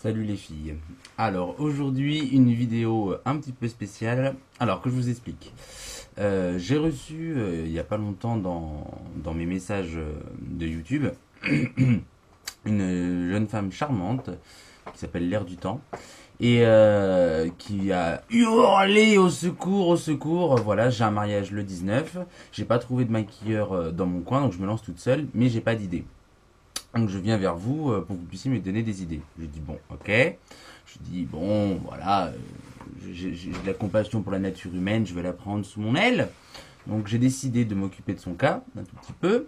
Salut les filles. Alors aujourd'hui une vidéo un petit peu spéciale. Alors que je vous explique. J'ai reçu il n'y a pas longtemps dans mes messages de YouTube une jeune femme charmante qui s'appelle L'air du temps et qui a hurlé au secours, au secours. Voilà, j'ai un mariage le 19. J'ai pas trouvé de maquilleur dans mon coin donc je me lance toute seule mais j'ai pas d'idée. Donc je viens vers vous pour que vous puissiez me donner des idées. Je dis bon, ok. Je dis bon, voilà, j'ai de la compassion pour la nature humaine, je vais la prendre sous mon aile. Donc j'ai décidé de m'occuper de son cas un tout petit peu.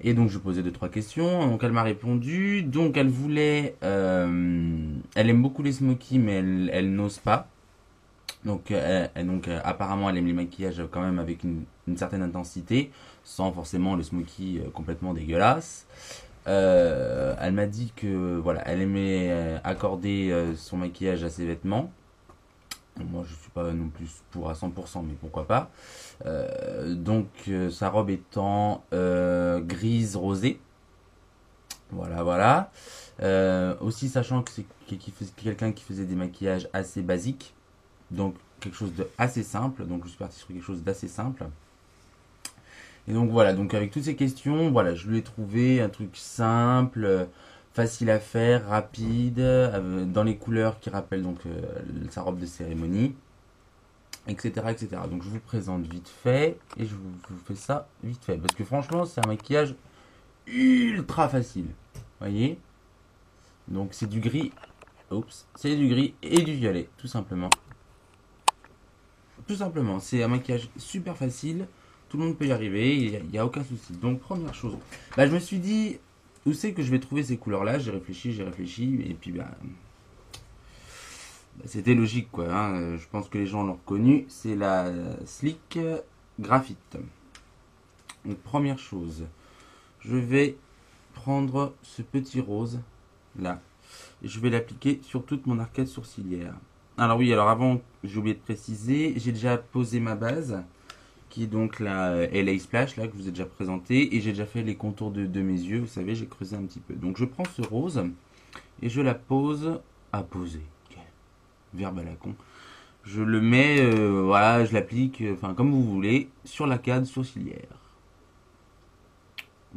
Et donc je posais deux trois questions. Donc elle m'a répondu. Donc elle voulait, elle aime beaucoup les smokies, mais elle n'ose pas. Donc, apparemment elle aime les maquillages quand même avec une certaine intensité, sans forcément le smoky complètement dégueulasse. Elle m'a dit que voilà, elle aimait accorder son maquillage à ses vêtements. Moi, je suis pas non plus pour à 100%, mais pourquoi pas. Sa robe étant grise rosée. Voilà, voilà. Aussi, sachant que c'est quelqu'un qui faisait des maquillages assez basiques. Donc, quelque chose de assez simple. Donc, je suis parti sur quelque chose d'assez simple. Et donc voilà, donc avec toutes ces questions, voilà, je lui ai trouvé un truc simple, facile à faire, rapide, dans les couleurs qui rappellent donc sa robe de cérémonie, etc., etc. Donc je vous présente vite fait et je vous fais ça vite fait parce que franchement c'est un maquillage ultra facile, voyez. Donc c'est du gris, oups, c'est du gris et du violet, tout simplement. Tout simplement, c'est un maquillage super facile. Tout le monde peut y arriver, il n'y a aucun souci. Donc, première chose, bah, je me suis dit, où c'est que je vais trouver ces couleurs-là. J'ai réfléchi, et puis c'était logique, quoi. Hein. Je pense que les gens l'ont reconnu. C'est la Slick Graphite. Donc, première chose, je vais prendre ce petit rose, là, et je vais l'appliquer sur toute mon arcade sourcilière. Alors oui, alors avant, j'ai oublié de préciser, j'ai déjà posé ma base, qui est donc la LA Splash, là, que je vous ai déjà présenté, et j'ai déjà fait les contours de mes yeux, vous savez, j'ai creusé un petit peu. Donc je prends ce rose, et je la pose, à poser, quel verbe à la con. Je le mets, voilà, je l'applique, enfin comme vous voulez, sur l'arcade sourcilière.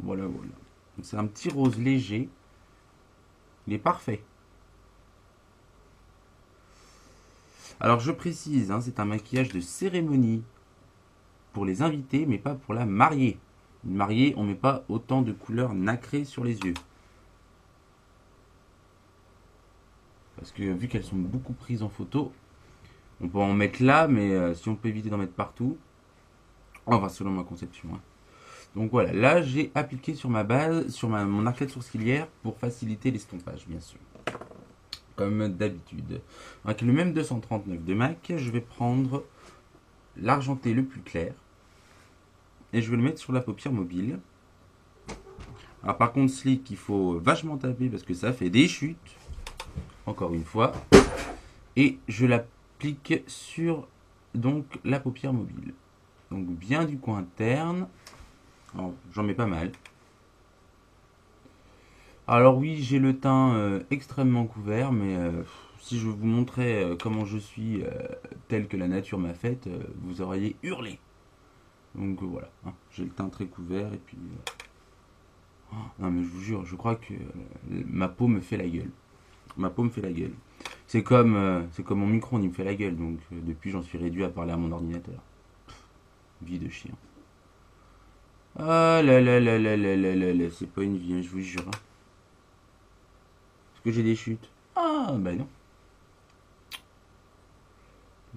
Voilà, voilà. Donc c'est un petit rose léger, il est parfait. Alors je précise, hein, c'est un maquillage de cérémonie pour les invités, mais pas pour la mariée. Une mariée, on met pas autant de couleurs nacrées sur les yeux. Parce que vu qu'elles sont beaucoup prises en photo, on peut en mettre là, mais si on peut éviter d'en mettre partout, enfin selon ma conception. Hein. Donc voilà, là j'ai appliqué sur ma base, sur mon arcade sourcilière pour faciliter l'estompage, bien sûr. Comme d'habitude. Avec le même 239 de MAC, je vais prendre l'argenté le plus clair et je vais le mettre sur la paupière mobile. Alors par contre, Slick, il faut vachement taper parce que ça fait des chutes. Encore une fois. Et je l'applique sur donc la paupière mobile. Donc bien du coin interne. J'en mets pas mal. Alors oui, j'ai le teint extrêmement couvert, mais si je vous montrais comment je suis tel que la nature m'a faite, vous auriez hurlé. Donc voilà, hein, j'ai le teint très couvert et puis... non mais je vous jure, je crois que ma peau me fait la gueule. Ma peau me fait la gueule. C'est comme mon micro, il me fait la gueule, donc depuis j'en suis réduit à parler à mon ordinateur. Vie de chien. Ah là là là là là là là là, c'est pas une vie, hein, je vous jure. Hein. Est-ce que j'ai des chutes? Ah bah non.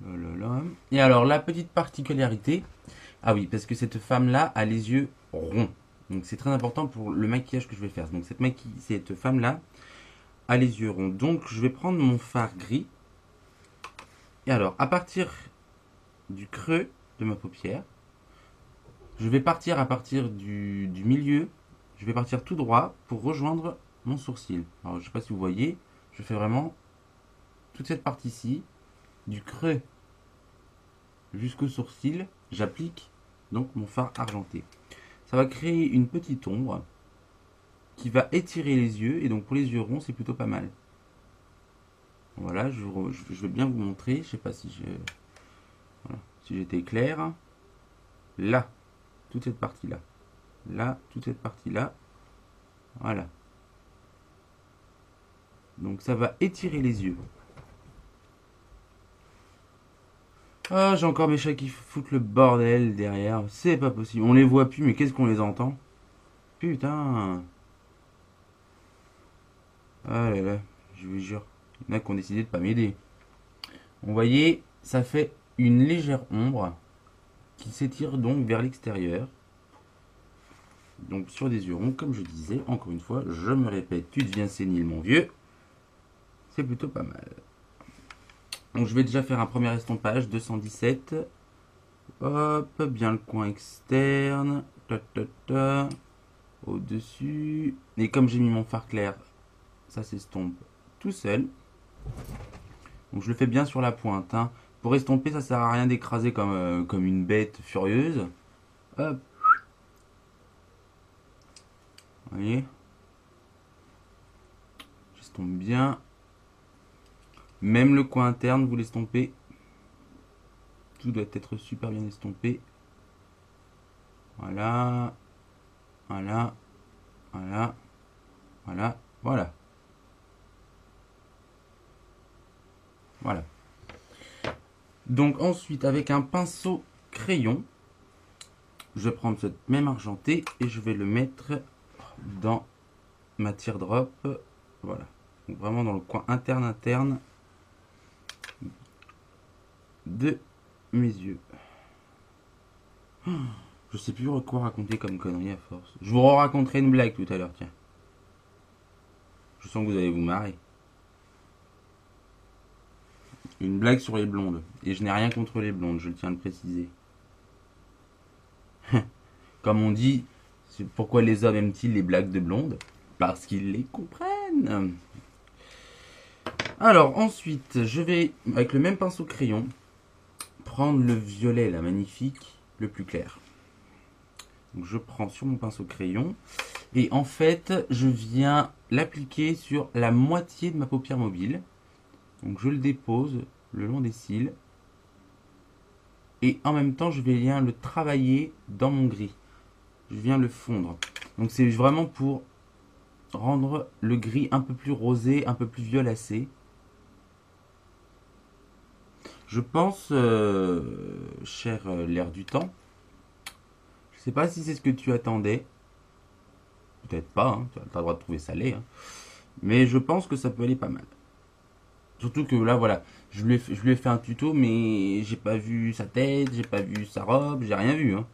Là, là, là. Et alors la petite particularité, ah oui, parce que cette femme-là a les yeux ronds. Donc c'est très important pour le maquillage que je vais faire. Donc cette femme-là a les yeux ronds. Donc je vais prendre mon fard gris. Et alors, à partir du creux de ma paupière, je vais partir à partir du milieu. Je vais partir tout droit pour rejoindre mon sourcil. Alors je ne sais pas si vous voyez, je fais vraiment toute cette partie-ci, du creux jusqu'au sourcil. J'applique donc mon fard argenté. Ça va créer une petite ombre qui va étirer les yeux. Et donc pour les yeux ronds, c'est plutôt pas mal. Voilà, je vais bien vous montrer. Je sais pas si voilà, si j'étais clair. Là, toute cette partie-là. Là, toute cette partie-là. Voilà. Donc ça va étirer les yeux. Ah, j'ai encore mes chats qui foutent le bordel derrière. C'est pas possible. On les voit plus, mais qu'est-ce qu'on les entend? Putain. Ah là là, je vous jure. Il y en a qui ont décidé de pas m'aider. Vous voyez, ça fait une légère ombre qui s'étire donc vers l'extérieur. Donc sur des yeux ronds, comme je disais, encore une fois, je me répète, tu deviens sénile mon vieux. C'est plutôt pas mal. Donc je vais déjà faire un premier estompage, 217. Hop, bien le coin externe. Ta, ta, ta. Au-dessus. Et comme j'ai mis mon fard clair, ça s'estompe tout seul. Donc je le fais bien sur la pointe. Hein. Pour estomper, ça sert à rien d'écraser comme une bête furieuse. Hop. Vous voyez? J'estompe bien. Même le coin interne, vous l'estompez. Tout doit être super bien estompé. Voilà. Voilà. Voilà. Voilà. Voilà. Voilà. Donc ensuite, avec un pinceau crayon, je vais prendre cette même argenté et je vais le mettre dans ma teardrop. Voilà. Donc vraiment dans le coin interne de mes yeux. Je sais plus quoi raconter comme connerie à force. Je vous raconterai une blague tout à l'heure, tiens. Je sens que vous allez vous marrer. Une blague sur les blondes. Et je n'ai rien contre les blondes, je le tiens à le préciser. Comme on dit, pourquoi les hommes aiment-ils les blagues de blondes? Parce qu'ils les comprennent. Alors ensuite, je vais, avec le même pinceau crayon, prendre le violet, là, magnifique, le plus clair. Donc je prends sur mon pinceau crayon. Et en fait, je viens l'appliquer sur la moitié de ma paupière mobile. Donc je le dépose le long des cils. Et en même temps, je viens le travailler dans mon gris. Je viens le fondre. Donc c'est vraiment pour rendre le gris un peu plus rosé, un peu plus violacé. Je pense, cher l'air du temps, je sais pas si c'est ce que tu attendais. Peut-être pas, hein, tu as le droit de trouver ça laid. Hein. Mais je pense que ça peut aller pas mal. Surtout que là, voilà, je lui ai fait un tuto, mais j'ai pas vu sa tête, j'ai pas vu sa robe, j'ai rien vu. Hein.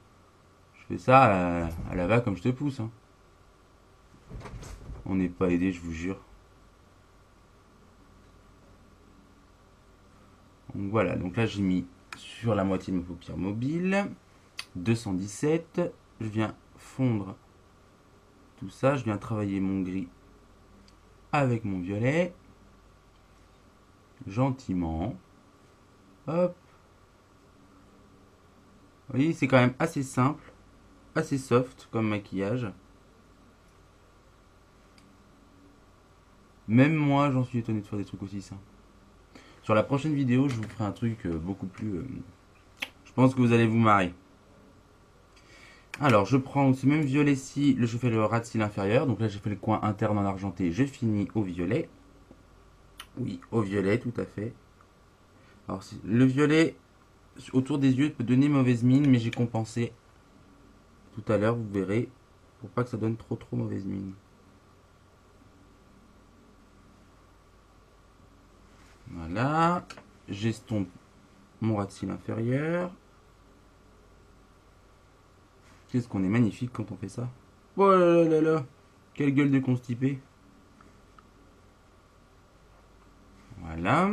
Je fais ça à la va comme je te pousse. Hein. On n'est pas aidé, je vous jure. Donc voilà, donc là j'ai mis sur la moitié de ma paupière mobile, 217, je viens fondre tout ça, je viens travailler mon gris avec mon violet, gentiment, hop. Vous voyez, c'est quand même assez simple, assez soft comme maquillage. Même moi, j'en suis étonné de faire des trucs aussi simples. Sur la prochaine vidéo, je vous ferai un truc beaucoup plus... je pense que vous allez vous marrer. Alors, je prends ce même violet-ci, je fais le ras de cils inférieur. Donc là, j'ai fait le coin interne en argenté. Je finis au violet. Oui, au violet, tout à fait. Alors, le violet autour des yeux peut donner mauvaise mine, mais j'ai compensé tout à l'heure, vous verrez, pour pas que ça donne trop mauvaise mine. Voilà, j'estompe mon ras de cils inférieur. Qu'est-ce qu'on est magnifique quand on fait ça. Oh là là là, quelle gueule de constipé. Voilà.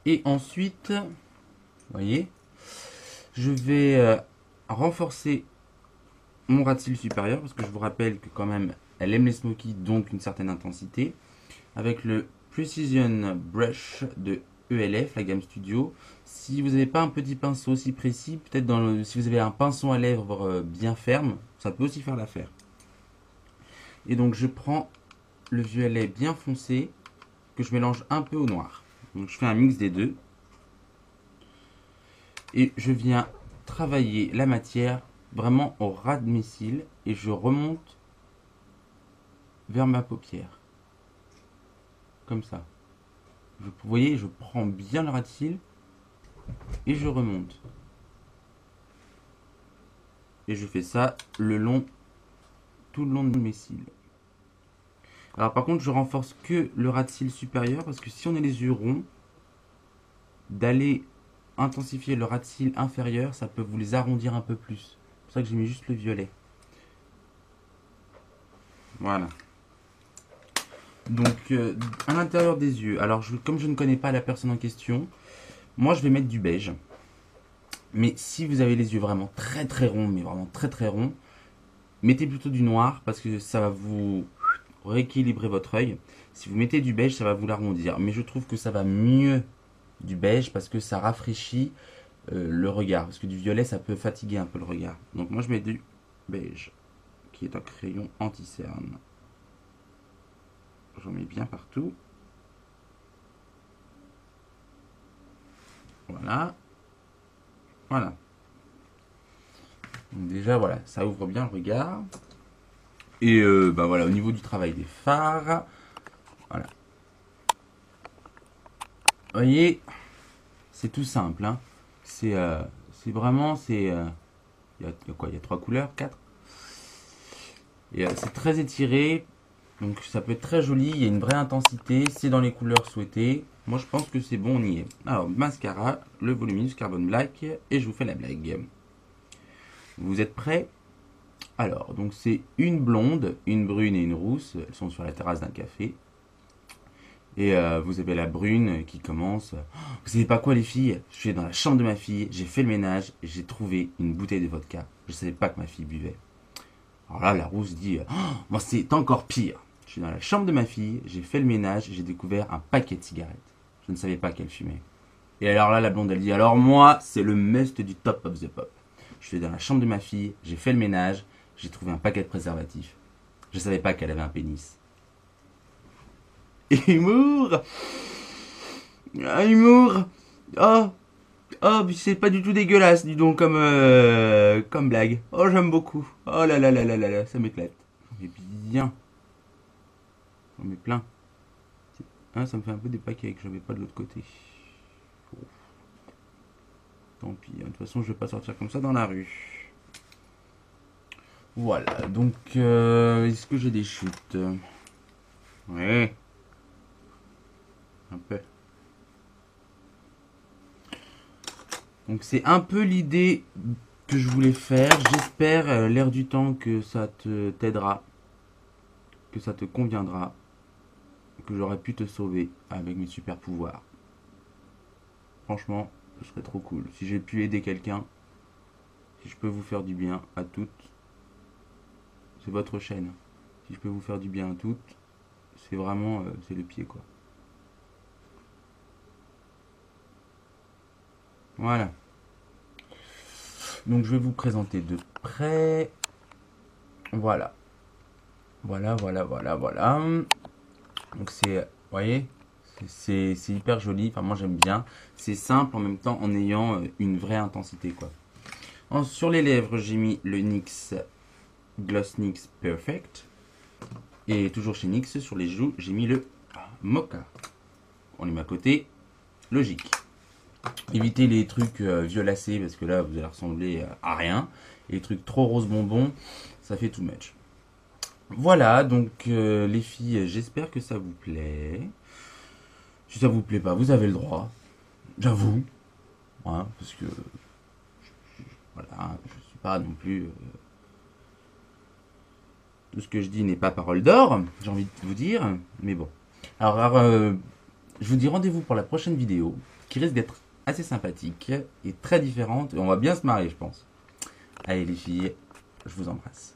Et ensuite, vous voyez, je vais renforcer mon ras de cils supérieur, parce que je vous rappelle que quand même, elle aime les smokies, donc une certaine intensité. Avec le Precision Brush de ELF, la gamme Studio. Si vous n'avez pas un petit pinceau aussi précis, peut-être si vous avez un pinceau à lèvres bien ferme, ça peut aussi faire l'affaire. Et donc je prends le violet bien foncé que je mélange un peu au noir. Donc je fais un mix des deux. Et je viens travailler la matière vraiment au ras de mes cils. Et je remonte vers ma paupière. Comme ça. Vous voyez, je prends bien le ras de cils. Et je remonte. Et je fais ça tout le long de mes cils. Alors par contre, je renforce que le ras de cils supérieur parce que si on a les yeux ronds, d'aller intensifier le ras de cils inférieur, ça peut vous les arrondir un peu plus. C'est pour ça que j'ai mis juste le violet. Voilà. Donc à l'intérieur des yeux, alors comme je ne connais pas la personne en question, moi je vais mettre du beige. Mais si vous avez les yeux vraiment très très ronds, mais vraiment très très ronds, mettez plutôt du noir parce que ça va vous rééquilibrer votre œil. Si vous mettez du beige, ça va vous l'arrondir. Mais je trouve que ça va mieux du beige parce que ça rafraîchit le regard. Parce que du violet, ça peut fatiguer un peu le regard. Donc moi, je mets du beige, qui est un crayon anti-cerne. J'en mets bien partout. Voilà. Voilà. Donc déjà, voilà, ça ouvre bien le regard. Et bah voilà, au niveau du travail des fards, voilà. Vous voyez, c'est tout simple. Hein. C'est vraiment, il y a quoi? Il y a 3 couleurs, 4. Et c'est très étiré, donc ça peut être très joli. Il y a une vraie intensité, c'est dans les couleurs souhaitées. Moi, je pense que c'est bon, on y est. Alors, mascara, le Voluminous Carbon Black, et je vous fais la blague. Vous êtes prêts? Alors, donc c'est une blonde, une brune et une rousse. Elles sont sur la terrasse d'un café. Et vous avez la brune qui commence. Oh, vous savez pas quoi les filles? Je suis dans la chambre de ma fille, j'ai fait le ménage et j'ai trouvé une bouteille de vodka. Je savais pas que ma fille buvait. Alors là, la rousse dit oh, moi c'est encore pire. Je suis dans la chambre de ma fille, j'ai fait le ménage et j'ai découvert un paquet de cigarettes. Je ne savais pas qu'elle fumait. Et alors là, la blonde elle dit alors moi c'est le must du top of the pop. Je suis dans la chambre de ma fille, j'ai fait le ménage. J'ai trouvé un paquet de préservatifs. Je savais pas qu'elle avait un pénis. Humour. Humour. Oh. Oh, c'est pas du tout dégueulasse, dis donc, comme blague. Oh, j'aime beaucoup. Oh là là là là là là, ça m'éclate. J'en mets bien. J'en mets plein. Hein, ça me fait un peu des paquets que j'avais pas de l'autre côté. Oh. Tant pis, de toute façon, je vais pas sortir comme ça dans la rue. Voilà, donc est-ce que j'ai des chutes? Ouais. Un peu. Donc c'est un peu l'idée que je voulais faire. J'espère l'air du temps que ça t'aidera. Que ça te conviendra. Que j'aurais pu te sauver avec mes super pouvoirs. Franchement, ce serait trop cool. Si j'ai pu aider quelqu'un, si je peux vous faire du bien à toutes. C'est votre chaîne. Si je peux vous faire du bien à toutes, c'est vraiment, c'est le pied quoi. Voilà. Donc je vais vous présenter de près. Voilà. Voilà, voilà, voilà, voilà. Donc c'est, vous voyez, c'est hyper joli. Enfin moi j'aime bien. C'est simple en même temps en ayant une vraie intensité quoi. Sur les lèvres j'ai mis le NYX Gloss NYX Perfect. Et toujours chez NYX, sur les joues, j'ai mis le Mocha. On les met à côté. Logique. Évitez les trucs violacés parce que là, vous allez ressembler à rien. Et les trucs trop rose bonbon, ça fait tout match. Voilà, donc les filles, j'espère que ça vous plaît. Si ça vous plaît pas, vous avez le droit. J'avoue. Hein, parce que voilà, je suis pas non plus... tout ce que je dis n'est pas parole d'or, j'ai envie de vous dire, mais bon. Alors je vous dis rendez-vous pour la prochaine vidéo, qui risque d'être assez sympathique et très différente, et on va bien se marrer, je pense. Allez les filles, je vous embrasse.